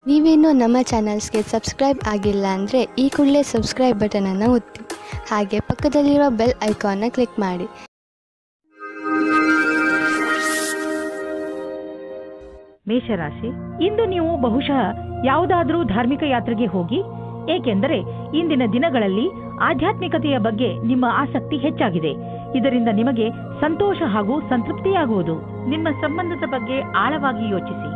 ನೀವೇನೂ ನಮ್ಮ ಚಾನಲ್ಸ್ಗೆ ಸಬ್ಸ್ಕ್ರೈಬ್ ಆಗಿಲ್ಲ ಅಂದರೆ ಈ ಕೂಡಲೇ ಸಬ್ಸ್ಕ್ರೈಬ್ ಬಟನನ್ನು ಒತ್ತಿ ಹಾಗೆ ಪಕ್ಕದಲ್ಲಿರುವ ಬೆಲ್ ಐಕಾನ್ನ ಕ್ಲಿಕ್ ಮಾಡಿ. ಮೇಷರಾಶಿ, ಇಂದು ನೀವು ಬಹುಶಃ ಯಾವುದಾದರೂ ಧಾರ್ಮಿಕ ಯಾತ್ರೆಗೆ ಹೋಗಿ, ಏಕೆಂದರೆ ಇಂದಿನ ದಿನಗಳಲ್ಲಿ ಆಧ್ಯಾತ್ಮಿಕತೆಯ ಬಗ್ಗೆ ನಿಮ್ಮ ಆಸಕ್ತಿ ಹೆಚ್ಚಾಗಿದೆ. ಇದರಿಂದ ನಿಮಗೆ ಸಂತೋಷ ಹಾಗೂ ಸಂತೃಪ್ತಿಯಾಗುವುದು. ನಿಮ್ಮ ಸಂಬಂಧದ ಬಗ್ಗೆ ಆಳವಾಗಿ ಯೋಚಿಸಿ.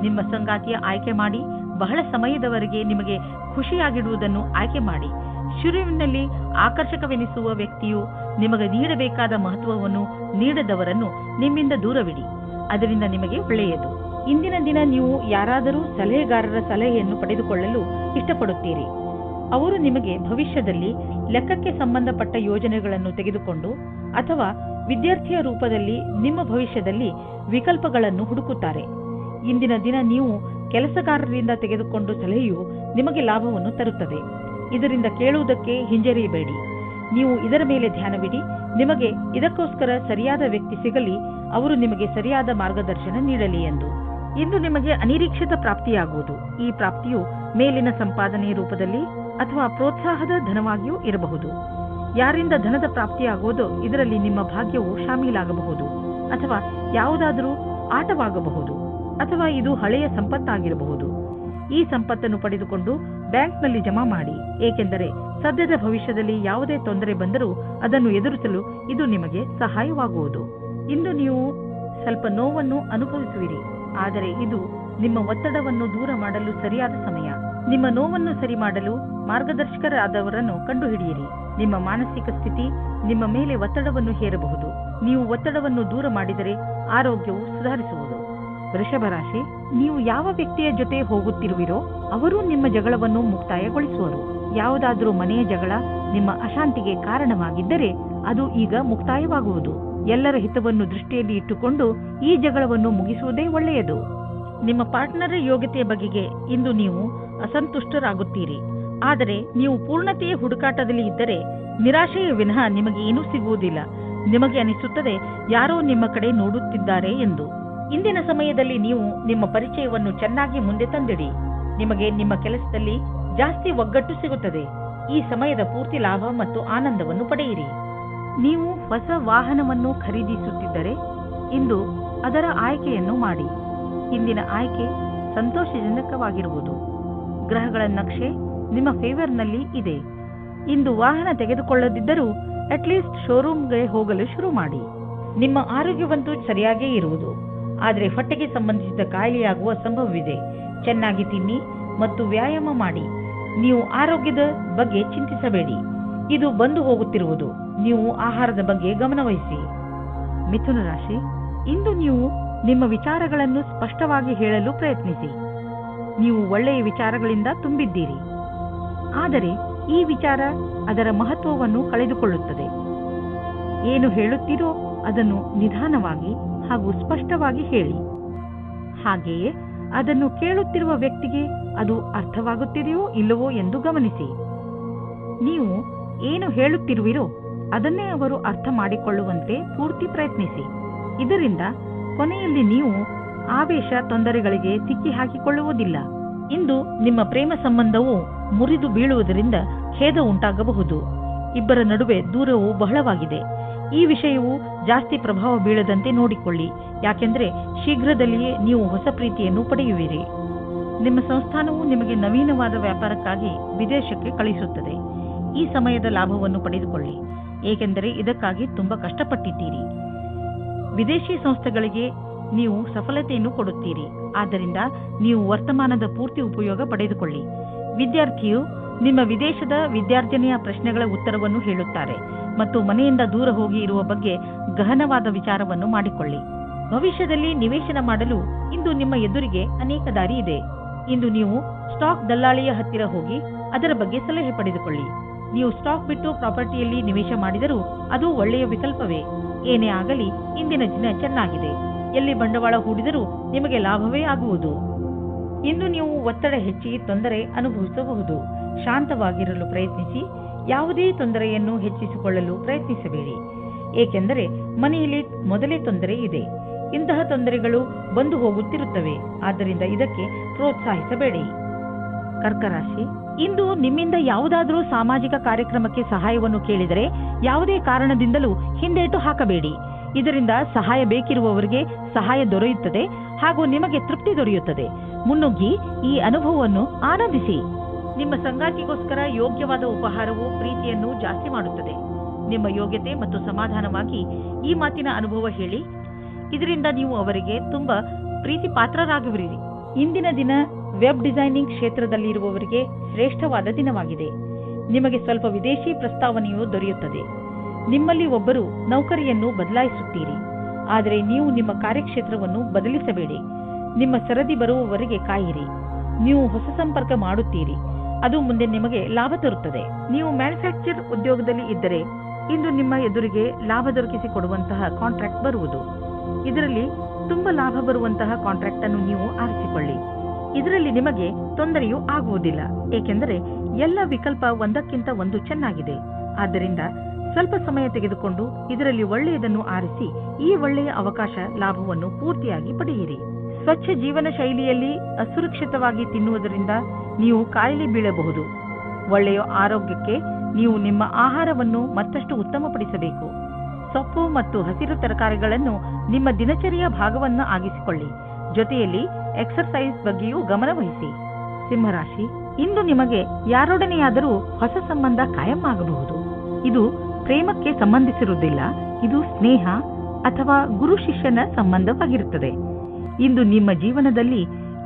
ನಿಮ್ಮ ಸಂಗಾತಿಯ ಆಯ್ಕೆ ಮಾಡಿ. ಬಹಳ ಸಮಯದವರೆಗೆ ನಿಮಗೆ ಖುಷಿಯಾಗಿಡುವುದನ್ನು ಆಯ್ಕೆ ಮಾಡಿ. ಶುರುವಿನಲ್ಲಿ ಆಕರ್ಷಕವೆನಿಸುವ ವ್ಯಕ್ತಿಯು ನಿಮಗೆ ನೀಡಬೇಕಾದ ಮಹತ್ವವನ್ನು ನೀಡದವರನ್ನು ನಿಮ್ಮಿಂದ ದೂರವಿಡಿ. ಅದರಿಂದ ನಿಮಗೆ ಒಳ್ಳೆಯದು. ಇಂದಿನ ದಿನ ನೀವು ಯಾರಾದರೂ ಸಲಹೆಗಾರರ ಸಲಹೆಯನ್ನು ಪಡೆದುಕೊಳ್ಳಲು ಇಷ್ಟಪಡುತ್ತೀರಿ. ಅವರು ನಿಮಗೆ ಭವಿಷ್ಯದಲ್ಲಿ ಲೆಕ್ಕಕ್ಕೆ ಸಂಬಂಧಪಟ್ಟ ಯೋಜನೆಗಳನ್ನು ತೆಗೆದುಕೊಂಡು ಅಥವಾ ವಿದ್ಯಾರ್ಥಿಯ ರೂಪದಲ್ಲಿ ನಿಮ್ಮ ಭವಿಷ್ಯದಲ್ಲಿ ವಿಕಲ್ಪಗಳನ್ನು ಹುಡುಕುತ್ತಾರೆ. ಇಂದಿನ ದಿನ ನೀವು ಕೆಲಸಗಾರರಿಂದ ತೆಗೆದುಕೊಂಡು ಸಲಹೆಯು ನಿಮಗೆ ಲಾಭವನ್ನು ತರುತ್ತದೆ. ಇದರಿಂದ ಕೇಳುವುದಕ್ಕೆ ಹಿಂಜರಿಯಬೇಡಿ. ನೀವು ಇದರ ಮೇಲೆ ಧ್ಯಾನವಿಡಿ. ನಿಮಗೆ ಇದಕ್ಕೋಸ್ಕರ ಸರಿಯಾದ ವ್ಯಕ್ತಿ ಸಿಗಲಿ, ಅವರು ನಿಮಗೆ ಸರಿಯಾದ ಮಾರ್ಗದರ್ಶನ ನೀಡಲಿ ಎಂದು. ಇಂದು ನಿಮಗೆ ಅನಿರೀಕ್ಷಿತ ಪ್ರಾಪ್ತಿಯಾಗುವುದು. ಈ ಪ್ರಾಪ್ತಿಯು ಮೇಲಿನ ಸಂಪಾದನೆಯ ರೂಪದಲ್ಲಿ ಅಥವಾ ಪ್ರೋತ್ಸಾಹದ ಧನವಾಗಿಯೂ ಇರಬಹುದು. ಯಾರಿಂದ ಧನದ ಪ್ರಾಪ್ತಿಯಾಗುವುದೋ ಇದರಲ್ಲಿ ನಿಮ್ಮ ಭಾಗ್ಯವು ಶಾಮೀಲಾಗಬಹುದು, ಅಥವಾ ಯಾವುದಾದರೂ ಆಟವಾಗಬಹುದು, ಅಥವಾ ಇದು ಹಳೆಯ ಸಂಪತ್ತಾಗಿರಬಹುದು. ಈ ಸಂಪತ್ತನ್ನು ಪಡೆದುಕೊಂಡು ಬ್ಯಾಂಕ್ನಲ್ಲಿ ಜಮಾ ಮಾಡಿ, ಏಕೆಂದರೆ ಸದ್ಯದ ಭವಿಷ್ಯದಲ್ಲಿ ಯಾವುದೇ ತೊಂದರೆ ಬಂದರೂ ಅದನ್ನು ಎದುರಿಸಲು ಇದು ನಿಮಗೆ ಸಹಾಯವಾಗುವುದು. ಇಂದು ನೀವು ಸ್ವಲ್ಪ ನೋವನ್ನು ಅನುಭವಿಸುವಿರಿ, ಆದರೆ ಇದು ನಿಮ್ಮ ಒತ್ತಡವನ್ನು ದೂರ ಮಾಡಲು ಸರಿಯಾದ ಸಮಯ. ನಿಮ್ಮ ನೋವನ್ನು ಸರಿ ಮಾಡಲು ಮಾರ್ಗದರ್ಶಕರಾದವರನ್ನು ಕಂಡುಹಿಡಿಯಿರಿ. ನಿಮ್ಮ ಮಾನಸಿಕ ಸ್ಥಿತಿ ನಿಮ್ಮ ಮೇಲೆ ಒತ್ತಡವನ್ನು ಹೇರಬಹುದು. ನೀವು ಒತ್ತಡವನ್ನು ದೂರ ಮಾಡಿದರೆ ಆರೋಗ್ಯವು ಸುಧಾರಿಸುವುದು. ವೃಷಭ ರಾಶಿ, ನೀವು ಯಾವ ವ್ಯಕ್ತಿಯ ಜೊತೆ ಹೋಗುತ್ತಿರುವಿರೋ ಅವರು ನಿಮ್ಮ ಜಗಳವನ್ನು ಮುಕ್ತಾಯಗೊಳಿಸುವರು. ಯಾವುದಾದರೂ ಮನೆಯ ಜಗಳ ನಿಮ್ಮ ಅಶಾಂತಿಗೆ ಕಾರಣವಾಗಿದ್ದರೆ ಅದು ಈಗ ಮುಕ್ತಾಯವಾಗುವುದು. ಎಲ್ಲರ ಹಿತವನ್ನು ದೃಷ್ಟಿಯಲ್ಲಿ ಇಟ್ಟುಕೊಂಡು ಈ ಜಗಳವನ್ನು ಮುಗಿಸುವುದೇ ಒಳ್ಳೆಯದು. ನಿಮ್ಮ ಪಾರ್ಟ್ನರ್ ಯೋಗ್ಯತೆಯ ಬಗೆಗೆ ಇಂದು ನೀವು ಅಸಂತುಷ್ಟರಾಗುತ್ತೀರಿ. ಆದರೆ ನೀವು ಪೂರ್ಣತೆಯ ಹುಡುಕಾಟದಲ್ಲಿ ಇದ್ದರೆ ನಿರಾಶೆಯ ವಿನಃ ನಿಮಗೆ ಏನೂ ಸಿಗುವುದಿಲ್ಲ. ನಿಮಗೆ ಅನಿಸುತ್ತದೆ ಯಾರೋ ನಿಮ್ಮ ಕಡೆ ನೋಡುತ್ತಿದ್ದಾರೆ ಎಂದು. ಇಂದಿನ ಸಮಯದಲ್ಲಿ ನೀವು ನಿಮ್ಮ ಪರಿಚಯವನ್ನು ಚೆನ್ನಾಗಿ ಮುಂದೆ ತಂದಿಡಿ. ನಿಮಗೆ ನಿಮ್ಮ ಕೆಲಸದಲ್ಲಿ ಜಾಸ್ತಿ ಒಗ್ಗಟ್ಟು ಸಿಗುತ್ತದೆ. ಈ ಸಮಯದ ಪೂರ್ತಿ ಲಾಭ ಮತ್ತು ಆನಂದವನ್ನು ಪಡೆಯಿರಿ. ನೀವು ಹೊಸ ವಾಹನವನ್ನು ಖರೀದಿಸುತ್ತಿದ್ದರೆ ಇಂದು ಅದರ ಆಯ್ಕೆಯನ್ನು ಮಾಡಿ. ಇಂದಿನ ಆಯ್ಕೆ ಸಂತೋಷಜನಕವಾಗಿರುವುದು. ಗ್ರಹಗಳ ನಕ್ಷೆ ನಿಮ್ಮ ಫೇವರ್ನಲ್ಲಿ ಇದೆ. ಇಂದು ವಾಹನ ತೆಗೆದುಕೊಳ್ಳದಿದ್ದರೂ ಅಟ್ಲೀಸ್ಟ್ ಶೋರೂಮ್ಗೆ ಹೋಗಲು ಶುರು ಮಾಡಿ. ನಿಮ್ಮ ಆರೋಗ್ಯವಂತೂ ಸರಿಯಾಗೇ ಇರುವುದು, ಆದರೆ ಹೊಟ್ಟೆಗೆ ಸಂಬಂಧಿಸಿದ ಕಾಯಿಲೆಯಾಗುವ ಸಂಭವವಿದೆ. ಚೆನ್ನಾಗಿ ತಿನ್ನಿ ಮತ್ತು ವ್ಯಾಯಾಮ ಮಾಡಿ. ನೀವು ಆರೋಗ್ಯದ ಬಗ್ಗೆ ಚಿಂತಿಸಬೇಡಿ, ಇದು ಬಂದು ಹೋಗುತ್ತಿರುವುದು. ನೀವು ಆಹಾರದ ಬಗ್ಗೆ ಗಮನವಹಿಸಿ. ಮಿಥುನ ರಾಶಿ, ಇಂದು ನೀವು ನಿಮ್ಮ ವಿಚಾರಗಳನ್ನು ಸ್ಪಷ್ಟವಾಗಿ ಹೇಳಲು ಪ್ರಯತ್ನಿಸಿ. ನೀವು ಒಳ್ಳೆಯ ವಿಚಾರಗಳಿಂದ ತುಂಬಿದ್ದೀರಿ, ಆದರೆ ಈ ವಿಚಾರ ಅದರ ಮಹತ್ವವನ್ನು ಕಳೆದುಕೊಳ್ಳುತ್ತದೆ. ಏನು ಹೇಳುತ್ತೀರೋ ಅದನ್ನು ನಿಧಾನವಾಗಿ ಹಾಗೂ ಸ್ಪಷ್ಟವಾಗಿ ಹೇಳಿ. ಹಾಗೆಯೇ ಅದನ್ನು ಕೇಳುತ್ತಿರುವ ವ್ಯಕ್ತಿಗೆ ಅದು ಅರ್ಥವಾಗುತ್ತಿದೆಯೋ ಇಲ್ಲವೋ ಎಂದು ಗಮನಿಸಿ. ನೀವು ಏನು ಹೇಳುತ್ತಿರುವಿರೋ ಅದನ್ನೇ ಅವರು ಅರ್ಥ ಮಾಡಿಕೊಳ್ಳುವಂತೆ ಪೂರ್ತಿ ಪ್ರಯತ್ನಿಸಿ. ಇದರಿಂದ ಕೊನೆಯಲ್ಲಿ ನೀವು ಆವೇಶ ತೊಂದರೆಗಳಿಗೆ ಸಿಕ್ಕಿ ಹಾಕಿಕೊಳ್ಳುವುದಿಲ್ಲ. ಇಂದು ನಿಮ್ಮ ಪ್ರೇಮ ಸಂಬಂಧವು ಮುರಿದು ಬೀಳುವುದರಿಂದ ಖೇದ ಉಂಟಾಗಬಹುದು. ಇಬ್ಬರ ನಡುವೆ ದೂರವು ಬಹಳವಾಗಿದೆ. ಈ ವಿಷಯವು ಜಾಸ್ತಿ ಪ್ರಭಾವ ಬೀಳದಂತೆ ನೋಡಿಕೊಳ್ಳಿ, ಯಾಕೆಂದರೆ ಶೀಘ್ರದಲ್ಲಿಯೇ ನೀವು ಹೊಸ ಪ್ರೀತಿಯನ್ನು ಪಡೆಯುವಿರಿ. ನಿಮ್ಮ ಸಂಸ್ಥಾನವು ನಿಮಗೆ ನವೀನವಾದ ವ್ಯಾಪಾರಕ್ಕಾಗಿ ವಿದೇಶಕ್ಕೆ ಕಳಿಸುತ್ತದೆ. ಈ ಸಮಯದ ಲಾಭವನ್ನು ಪಡೆದುಕೊಳ್ಳಿ, ಏಕೆಂದರೆ ಇದಕ್ಕಾಗಿ ತುಂಬಾ ಕಷ್ಟಪಟ್ಟಿದ್ದೀರಿ. ವಿದೇಶಿ ಸಂಸ್ಥೆಗಳಿಗೆ ನೀವು ಸಫಲತೆಯನ್ನು ಕೊಡುತ್ತೀರಿ, ಆದ್ದರಿಂದ ನೀವು ವರ್ತಮಾನದ ಪೂರ್ತಿ ಉಪಯೋಗ ಪಡೆದುಕೊಳ್ಳಿ. ವಿದ್ಯಾರ್ಥಿಯು ನಿಮ್ಮ ವಿದೇಶದ ವಿದ್ಯಾರ್ಜನೆಯ ಪ್ರಶ್ನೆಗಳ ಉತ್ತರವನ್ನು ಹೇಳುತ್ತಾರೆ ಮತ್ತು ಮನೆಯಿಂದ ದೂರ ಹೋಗಿ ಇರುವ ಬಗ್ಗೆ ಗಹನವಾದ ವಿಚಾರವನ್ನು ಮಾಡಿಕೊಳ್ಳಿ. ಭವಿಷ್ಯದಲ್ಲಿ ನಿವೇಶನ ಮಾಡಲು ಇಂದು ನಿಮ್ಮ ಎದುರಿಗೆ ಅನೇಕ ದಾರಿ ಇದೆ. ಇಂದು ನೀವು ಸ್ಟಾಕ್ ದಲ್ಲಾಳಿಯ ಹತ್ತಿರ ಹೋಗಿ ಅದರ ಬಗ್ಗೆ ಸಲಹೆ ಪಡೆದುಕೊಳ್ಳಿ. ನೀವು ಸ್ಟಾಕ್ ಬಿಟ್ಟು ಪ್ರಾಪರ್ಟಿಯಲ್ಲಿ ನಿವೇಶ ಮಾಡಿದರೂ ಅದು ಒಳ್ಳೆಯ ವಿಕಲ್ಪವೇ. ಏನೇ ಆಗಲಿ ಇಂದಿನ ದಿನ ಚೆನ್ನಾಗಿದೆ. ಎಲ್ಲಿ ಬಂಡವಾಳ ಹೂಡಿದರೂ ನಿಮಗೆ ಲಾಭವೇ ಆಗುವುದು. ಇಂದು ನೀವು ಒತ್ತಡ ಹೆಚ್ಚಿ ತೊಂದರೆ ಅನುಭವಿಸಬಹುದು. ಶಾಂತವಾಗಿರಲು ಪ್ರಯತ್ನಿಸಿ. ಯಾವುದೇ ತೊಂದರೆಯನ್ನು ಹೆಚ್ಚಿಸಿಕೊಳ್ಳಲು ಪ್ರಯತ್ನಿಸಬೇಡಿ, ಏಕೆಂದರೆ ಮನೆಯಲ್ಲಿ ಮೊದಲೇ ತೊಂದರೆ ಇದೆ. ಇಂತಹ ತೊಂದರೆಗಳು ಬಂದು ಹೋಗುತ್ತಿರುತ್ತವೆ. ಆದ್ದರಿಂದ ಇದಕ್ಕೆ ಪ್ರೋತ್ಸಾಹಿಸಬೇಡಿ. ಕರ್ಕರಾಶಿ, ಇಂದು ನಿಮ್ಮಿಂದ ಯಾವುದಾದರೂ ಸಾಮಾಜಿಕ ಕಾರ್ಯಕ್ರಮಕ್ಕೆ ಸಹಾಯವನ್ನು ಕೇಳಿದರೆ ಯಾವುದೇ ಕಾರಣದಿಂದಲೂ ಹಿಂದೇಟು ಹಾಕಬೇಡಿ. ಇದರಿಂದ ಸಹಾಯ ಬೇಕಿರುವವರಿಗೆ ಸಹಾಯ ದೊರೆಯುತ್ತದೆ ಹಾಗೂ ನಿಮಗೆ ತೃಪ್ತಿ ದೊರೆಯುತ್ತದೆ. ಮುನ್ನುಗ್ಗಿ ಈ ಅನುಭವವನ್ನು ಆನಂದಿಸಿ. ನಿಮ್ಮ ಸಂಗಾತಿಗೋಸ್ಕರ ಯೋಗ್ಯವಾದ ಉಪಹಾರವು ಪ್ರೀತಿಯನ್ನು ಜಾಸ್ತಿ ಮಾಡುತ್ತದೆ. ನಿಮ್ಮ ಯೋಗ್ಯತೆ ಮತ್ತು ಸಮಾಧಾನವಾಗಿ ಈ ಮಾತಿನ ಅನುಭವ ಹೇಳಿ. ಇದರಿಂದ ನೀವು ಅವರಿಗೆ ತುಂಬಾ ಪ್ರೀತಿ ಪಾತ್ರರಾಗುವಿರಿ. ಇಂದಿನ ದಿನ ವೆಬ್ ಡಿಸೈನಿಂಗ್ ಕ್ಷೇತ್ರದಲ್ಲಿರುವವರಿಗೆ ಶ್ರೇಷ್ಠವಾದ ದಿನವಾಗಿದೆ. ನಿಮಗೆ ಸ್ವಲ್ಪ ವಿದೇಶಿ ಪ್ರಸ್ತಾವನೆಯು ದೊರೆಯುತ್ತದೆ. ನಿಮ್ಮಲ್ಲಿ ಒಬ್ಬರು ನೌಕರಿಯನ್ನು ಬದಲಾಯಿಸುತ್ತೀರಿ. ಆದರೆ ನೀವು ನಿಮ್ಮ ಕಾರ್ಯಕ್ಷೇತ್ರವನ್ನು ಬದಲಿಸಬೇಡಿ. ನಿಮ್ಮ ಸರದಿ ಬರುವವರೆಗೆ ಕಾಯಿರಿ. ನೀವು ಹೊಸ ಸಂಪರ್ಕ ಮಾಡುತ್ತೀರಿ. ಅದು ಮುಂದೆ ನಿಮಗೆ ಲಾಭ ತರುತ್ತದೆ. ನೀವು ಮ್ಯಾನುಫ್ಯಾಕ್ಚರ್ ಉದ್ಯೋಗದಲ್ಲಿ ಇದ್ದರೆ ಇಂದು ನಿಮ್ಮ ಎದುರಿಗೆ ಲಾಭ ದೊರಕಿಸಿಕೊಡುವಂತಹ ಕಾಂಟ್ರಾಕ್ಟ್ ಬರುವುದು. ಇದರಲ್ಲಿ ತುಂಬಾ ಲಾಭ ಬರುವಂತಹ ಕಾಂಟ್ರಾಕ್ಟ್ ಅನ್ನು ನೀವು ಆರಿಸಿಕೊಳ್ಳಿ. ಇದರಲ್ಲಿ ನಿಮಗೆ ತೊಂದರೆಯೂ ಆಗುವುದಿಲ್ಲ, ಏಕೆಂದರೆ ಎಲ್ಲ ವಿಕಲ್ಪ ಒಂದಕ್ಕಿಂತ ಒಂದು ಚೆನ್ನಾಗಿದೆ. ಆದ್ದರಿಂದ ಸ್ವಲ್ಪ ಸಮಯ ತೆಗೆದುಕೊಂಡು ಇದರಲ್ಲಿ ಒಳ್ಳೆಯದನ್ನು ಆರಿಸಿ ಈ ಒಳ್ಳೆಯ ಅವಕಾಶ ಲಾಭವನ್ನು ಪೂರ್ತಿಯಾಗಿ ಪಡೆಯಿರಿ. ಸ್ವಚ್ಛ ಜೀವನ ಶೈಲಿಯಲ್ಲಿ ಅಸುರಕ್ಷಿತವಾಗಿ ತಿನ್ನುವುದರಿಂದ ನೀವು ಕಾಯಿಲೆ ಬೀಳಬಹುದು. ಒಳ್ಳೆಯ ಆರೋಗ್ಯಕ್ಕೆ ನೀವು ನಿಮ್ಮ ಆಹಾರವನ್ನು ಮತ್ತಷ್ಟು ಉತ್ತಮಪಡಿಸಬೇಕು. ಸೊಪ್ಪು ಮತ್ತು ಹಸಿರು ತರಕಾರಿಗಳನ್ನು ನಿಮ್ಮ ದಿನಚರಿಯ ಭಾಗವನ್ನು ಆಗಿಸಿಕೊಳ್ಳಿ. ಜೊತೆಯಲ್ಲಿ ಎಕ್ಸರ್ಸೈಸ್ ಬಗ್ಗೆಯೂ ಗಮನ ವಹಿಸಿ. ಸಿಂಹರಾಶಿ, ಇಂದು ನಿಮಗೆ ಯಾರೊಡನೆಯಾದರೂ ಹೊಸ ಸಂಬಂಧ ಕಾಯಂ ಆಗಬಹುದು. ಇದು ಪ್ರೇಮಕ್ಕೆ ಸಂಬಂಧಿಸಿರುವುದಿಲ್ಲ. ಇದು ಸ್ನೇಹ ಅಥವಾ ಗುರು ಶಿಷ್ಯನ ಸಂಬಂಧವಾಗಿರುತ್ತದೆ. ಇಂದು ನಿಮ್ಮ ಜೀವನದಲ್ಲಿ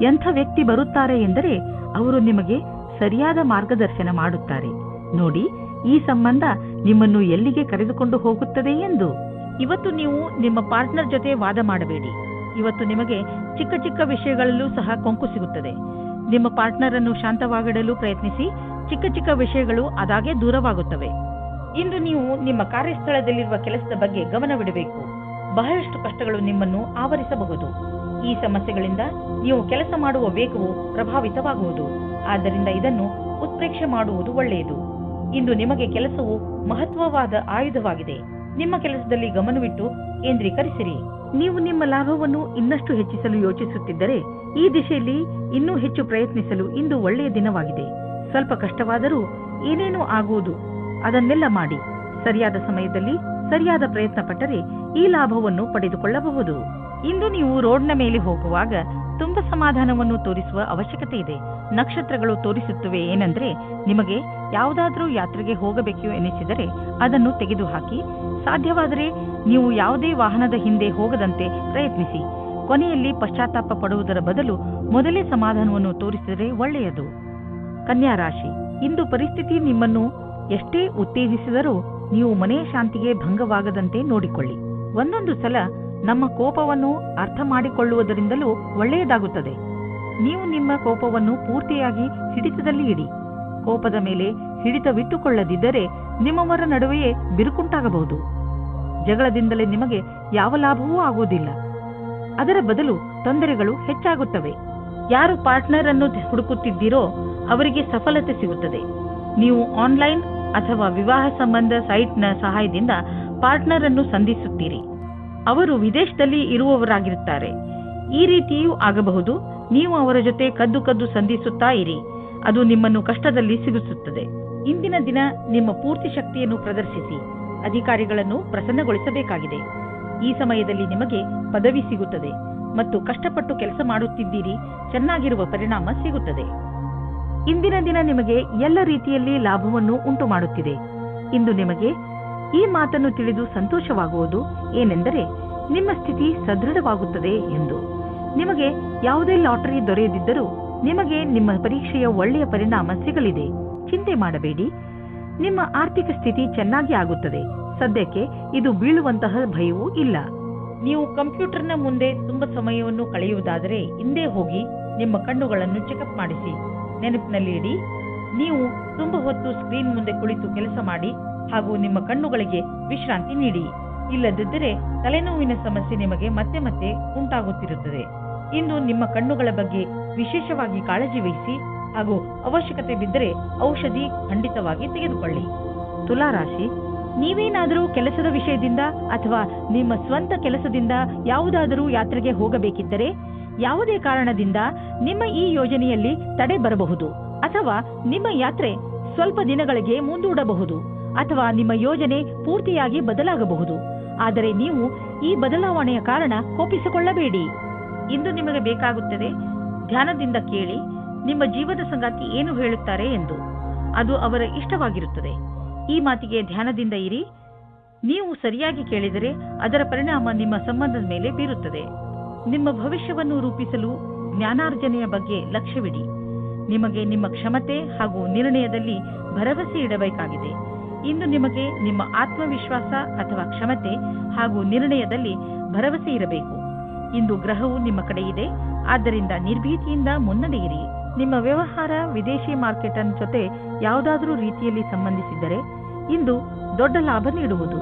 ಎಂಥ ವ್ಯಕ್ತಿ ಬರುತ್ತಾರೆ ಎಂದರೆ ಅವರು ನಿಮಗೆ ಸರಿಯಾದ ಮಾರ್ಗದರ್ಶನ ಮಾಡುತ್ತಾರೆ. ನೋಡಿ, ಈ ಸಂಬಂಧ ನಿಮ್ಮನ್ನು ಎಲ್ಲಿಗೆ ಕರೆದುಕೊಂಡು ಹೋಗುತ್ತದೆ ಎಂದು. ಇವತ್ತು ನೀವು ನಿಮ್ಮ ಪಾರ್ಟ್ನರ್ ಜೊತೆ ವಾದ ಮಾಡಬೇಡಿ. ಇವತ್ತು ನಿಮಗೆ ಚಿಕ್ಕ ಚಿಕ್ಕ ವಿಷಯಗಳಲ್ಲೂ ಸಹ ಕೊಂಕು ಸಿಗುತ್ತದೆ. ನಿಮ್ಮ ಪಾರ್ಟ್ನರ್ ಅನ್ನು ಶಾಂತವಾಗಿಡಲು ಪ್ರಯತ್ನಿಸಿ. ಚಿಕ್ಕ ಚಿಕ್ಕ ವಿಷಯಗಳು ಅದಾಗೆ ದೂರವಾಗುತ್ತವೆ. ಇಂದು ನೀವು ನಿಮ್ಮ ಕಾರ್ಯಸ್ಥಳದಲ್ಲಿರುವ ಕೆಲಸದ ಬಗ್ಗೆ ಗಮನವಿಡಬೇಕು. ಬಹಳಷ್ಟು ಕಷ್ಟಗಳು ನಿಮ್ಮನ್ನು ಆವರಿಸಬಹುದು. ಈ ಸಮಸ್ಯೆಗಳಿಂದ ನೀವು ಕೆಲಸ ಮಾಡುವ ವೇಗವು ಪ್ರಭಾವಿತವಾಗುವುದು. ಆದ್ದರಿಂದ ಇದನ್ನು ಉತ್ಪ್ರೇಕ್ಷೆ ಮಾಡುವುದು ಒಳ್ಳೆಯದು. ಇಂದು ನಿಮಗೆ ಕೆಲಸವು ಮಹತ್ವವಾದ ಆಯುಧವಾಗಿದೆ. ನಿಮ್ಮ ಕೆಲಸದಲ್ಲಿ ಗಮನವಿಟ್ಟು ಕೇಂದ್ರೀಕರಿಸಿರಿ. ನೀವು ನಿಮ್ಮ ಲಾಭವನ್ನು ಇನ್ನಷ್ಟು ಹೆಚ್ಚಿಸಲು ಯೋಚಿಸುತ್ತಿದ್ದರೆ ಈ ದಿಶೆಯಲ್ಲಿ ಇನ್ನೂ ಹೆಚ್ಚು ಪ್ರಯತ್ನಿಸಲು ಇಂದು ಒಳ್ಳೆಯ ದಿನವಾಗಿದೆ. ಸ್ವಲ್ಪ ಕಷ್ಟವಾದರೂ ಏನೇನೂ ಆಗುವುದು, ಅದನ್ನೆಲ್ಲ ಮಾಡಿ. ಸರಿಯಾದ ಸಮಯದಲ್ಲಿ ಸರಿಯಾದ ಪ್ರಯತ್ನ ಪಟ್ಟರೆ ಈ ಲಾಭವನ್ನು ಪಡೆದುಕೊಳ್ಳಬಹುದು. ಇಂದು ನೀವು ರೋಡ್ನ ಮೇಲೆ ಹೋಗುವಾಗ ತುಂಬಾ ಸಮಾಧಾನವನ್ನು ತೋರಿಸುವ ಅವಶ್ಯಕತೆ ಇದೆ. ನಕ್ಷತ್ರಗಳು ತೋರಿಸುತ್ತವೆ ಏನೆಂದರೆ ನಿಮಗೆ ಯಾವುದಾದ್ರೂ ಯಾತ್ರೆಗೆ ಹೋಗಬೇಕು ಎನಿಸಿದರೆ ಅದನ್ನು ತೆಗೆದುಹಾಕಿ. ಸಾಧ್ಯವಾದರೆ ನೀವು ಯಾವುದೇ ವಾಹನದ ಹಿಂದೆ ಹೋಗದಂತೆ ಪ್ರಯತ್ನಿಸಿ. ಕೊನೆಯಲ್ಲಿ ಪಶ್ಚಾತ್ತಾಪ ಪಡುವುದರ ಬದಲು ಮೊದಲೇ ಸಮಾಧಾನವನ್ನು ತೋರಿಸಿದರೆ ಒಳ್ಳೆಯದು. ಕನ್ಯಾ ರಾಶಿ, ಇಂದು ಪರಿಸ್ಥಿತಿ ನಿಮ್ಮನ್ನು ಎಷ್ಟೇ ಉತ್ತೇಜಿಸಿದರೂ ನೀವು ಮನೆಯ ಶಾಂತಿಗೆ ಭಂಗವಾಗದಂತೆ ನೋಡಿಕೊಳ್ಳಿ. ಒಂದೊಂದು ಸಲ ನಮ್ಮ ಕೋಪವನ್ನು ಅರ್ಥ ಮಾಡಿಕೊಳ್ಳುವುದರಿಂದಲೂ ಒಳ್ಳೆಯದಾಗುತ್ತದೆ. ನೀವು ನಿಮ್ಮ ಕೋಪವನ್ನು ಪೂರ್ತಿಯಾಗಿ ಹಿಡಿತದಲ್ಲಿ ಇಡಿ. ಕೋಪದ ಮೇಲೆ ಹಿಡಿತವಿಟ್ಟುಕೊಳ್ಳದಿದ್ದರೆ ನಿಮ್ಮವರ ನಡುವೆಯೇ ಬಿರುಕುಂಟಾಗಬಹುದು. ಜಗಳದಿಂದಲೇ ನಿಮಗೆ ಯಾವ ಲಾಭವೂ ಆಗುವುದಿಲ್ಲ. ಅದರ ಬದಲು ತೊಂದರೆಗಳು ಹೆಚ್ಚಾಗುತ್ತವೆ. ಯಾರು ಪಾರ್ಟ್ನರ್ ಅನ್ನು ಹುಡುಕುತ್ತಿದ್ದೀರೋ ಅವರಿಗೆ ಸಫಲತೆ ಸಿಗುತ್ತದೆ. ನೀವು ಆನ್ಲೈನ್ ಅಥವಾ ವಿವಾಹ ಸಂಬಂಧ ಸೈಟ್ನ ಸಹಾಯದಿಂದ ಪಾರ್ಟ್ನರ್ ಅನ್ನು ಸಂಧಿಸುತ್ತೀರಿ. ಅವರು ವಿದೇಶದಲ್ಲಿ ಇರುವವರಾಗಿರುತ್ತಾರೆ. ಈ ರೀತಿಯೂ ಆಗಬಹುದು. ನೀವು ಅವರ ಜೊತೆ ಕದ್ದು ಸಂಧಿಸುತ್ತಾ ಇರಿ. ಅದು ನಿಮ್ಮನ್ನು ಕಷ್ಟದಲ್ಲಿ ಸಿಗಿಸುತ್ತದೆ. ಇಂದಿನ ದಿನ ನಿಮ್ಮ ಪೂರ್ತಿ ಶಕ್ತಿಯನ್ನು ಪ್ರದರ್ಶಿಸಿ. ಅಧಿಕಾರಿಗಳನ್ನು ಪ್ರಸನ್ನಗೊಳಿಸಬೇಕಾಗಿದೆ. ಈ ಸಮಯದಲ್ಲಿ ನಿಮಗೆ ಪದವಿ ಸಿಗುತ್ತದೆ ಮತ್ತು ಕಷ್ಟಪಟ್ಟು ಕೆಲಸ ಮಾಡುತ್ತಿದ್ದೀರಿ. ಚೆನ್ನಾಗಿರುವ ಪರಿಣಾಮ ಸಿಗುತ್ತದೆ. ಇಂದಿನ ದಿನ ನಿಮಗೆ ಎಲ್ಲ ರೀತಿಯಲ್ಲಿ ಲಾಭವನ್ನು ಉಂಟು ಮಾಡುತ್ತಿದೆ. ಇಂದು ನಿಮಗೆ ಈ ಮಾತನ್ನು ತಿಳಿದು ಸಂತೋಷವಾಗುವುದು ಏನೆಂದರೆ ನಿಮ್ಮ ಸ್ಥಿತಿ ಸದೃಢವಾಗುತ್ತದೆ ಎಂದು. ನಿಮಗೆ ಯಾವುದೇ ಲಾಟರಿ ದೊರೆಯದಿದ್ದರೂ ನಿಮಗೆ ನಿಮ್ಮ ಪರೀಕ್ಷೆಯ ಒಳ್ಳೆಯ ಪರಿಣಾಮ ಸಿಗಲಿದೆ. ಚಿಂತೆ ಮಾಡಬೇಡಿ. ನಿಮ್ಮ ಆರ್ಥಿಕ ಸ್ಥಿತಿ ಚೆನ್ನಾಗಿ ಆಗುತ್ತದೆ. ಸದ್ಯಕ್ಕೆ ಇದು ಬೀಳುವಂತಹ ಭಯವೂ ಇಲ್ಲ. ನೀವು ಕಂಪ್ಯೂಟರ್ನ ಮುಂದೆ ತುಂಬಾ ಸಮಯವನ್ನು ಕಳೆಯುವುದಾದರೆ ಹಿಂದೆ ಹೋಗಿ ನಿಮ್ಮ ಕಣ್ಣುಗಳನ್ನು ಚೆಕಪ್ ಮಾಡಿಸಿ. ನೆನಪಿನಲ್ಲಿ ಇಡಿ, ನೀವು ತುಂಬಾ ಹೊತ್ತು ಸ್ಕ್ರೀನ್ ಮುಂದೆ ಕುಳಿತು ಕೆಲಸ ಮಾಡಿ ಹಾಗೂ ನಿಮ್ಮ ಕಣ್ಣುಗಳಿಗೆ ವಿಶ್ರಾಂತಿ ನೀಡಿ. ಇಲ್ಲದಿದ್ದರೆ ತಲೆನೋವಿನ ಸಮಸ್ಯೆ ನಿಮಗೆ ಮತ್ತೆ ಮತ್ತೆ ಉಂಟಾಗುತ್ತಿರುತ್ತದೆ. ಇಂದು ನಿಮ್ಮ ಕಣ್ಣುಗಳ ಬಗ್ಗೆ ವಿಶೇಷವಾಗಿ ಕಾಳಜಿ ವಹಿಸಿ ಹಾಗೂ ಅವಶ್ಯಕತೆ ಬಿದ್ದರೆ ಔಷಧಿ ಖಂಡಿತವಾಗಿ ತೆಗೆದುಕೊಳ್ಳಿ. ತುಲಾರಾಶಿ, ನೀವೇನಾದರೂ ಕೆಲಸದ ವಿಷಯದಿಂದ ಅಥವಾ ನಿಮ್ಮ ಸ್ವಂತ ಕೆಲಸದಿಂದ ಯಾವುದಾದರೂ ಯಾತ್ರೆಗೆ ಹೋಗಬೇಕಿದ್ದರೆ ಯಾವುದೇ ಕಾರಣದಿಂದ ನಿಮ್ಮ ಈ ಯೋಜನೆಯಲ್ಲಿ ತಡೆ ಬರಬಹುದು ಅಥವಾ ನಿಮ್ಮ ಯಾತ್ರೆ ಸ್ವಲ್ಪ ದಿನಗಳಿಗೆ ಮುಂದೂಡಬಹುದು ಅಥವಾ ನಿಮ್ಮ ಯೋಜನೆ ಪೂರ್ತಿಯಾಗಿ ಬದಲಾಗಬಹುದು. ಆದರೆ ನೀವು ಈ ಬದಲಾವಣೆಯ ಕಾರಣ ಕೋಪಿಸಿಕೊಳ್ಳಬೇಡಿ. ಇಂದು ನಿಮಗೆ ಬೇಕಾಗುತ್ತದೆ ಧ್ಯಾನದಿಂದ ಕೇಳಿ ನಿಮ್ಮ ಜೀವನ ಸಂಗಾತಿ ಏನು ಹೇಳುತ್ತಾರೆ ಎಂದು. ಅದು ಅವರ ಇಷ್ಟವಾಗಿರುತ್ತದೆ. ಈ ಮಾತಿಗೆ ಧ್ಯಾನದಿಂದ ಇರಿ. ನೀವು ಸರಿಯಾಗಿ ಕೇಳಿದರೆ ಅದರ ಪರಿಣಾಮ ನಿಮ್ಮ ಸಂಬಂಧದ ಮೇಲೆ ಬೀರುತ್ತದೆ. ನಿಮ್ಮ ಭವಿಷ್ಯವನ್ನು ರೂಪಿಸಲು ಜ್ಞಾನಾರ್ಜನೆಯ ಬಗ್ಗೆ ಲಕ್ಷ್ಯವಿಡಿ. ನಿಮಗೆ ನಿಮ್ಮ ಕ್ಷಮತೆ ಹಾಗೂ ನಿರ್ಣಯದಲ್ಲಿ ಭರವಸೆ ಇಡಬೇಕಾಗಿದೆ. ಇಂದು ನಿಮಗೆ ನಿಮ್ಮ ಆತ್ಮವಿಶ್ವಾಸ ಅಥವಾ ಕ್ಷಮತೆ ಹಾಗೂ ನಿರ್ಣಯದಲ್ಲಿ ಭರವಸೆ ಇರಬೇಕು. ಇಂದು ಗ್ರಹವು ನಿಮ್ಮ ಕಡೆ ಇದೆ, ಆದ್ದರಿಂದ ನಿರ್ಭೀತಿಯಿಂದ ಮುನ್ನಡೆಯಿರಿ. ನಿಮ್ಮ ವ್ಯವಹಾರ ವಿದೇಶಿ ಮಾರ್ಕೆಟ್ ಜೊತೆ ಯಾವುದಾದರೂ ರೀತಿಯಲ್ಲಿ ಸಂಬಂಧಿಸಿದ್ದರೆ ಇಂದು ದೊಡ್ಡ ಲಾಭ ನೀಡುವುದು.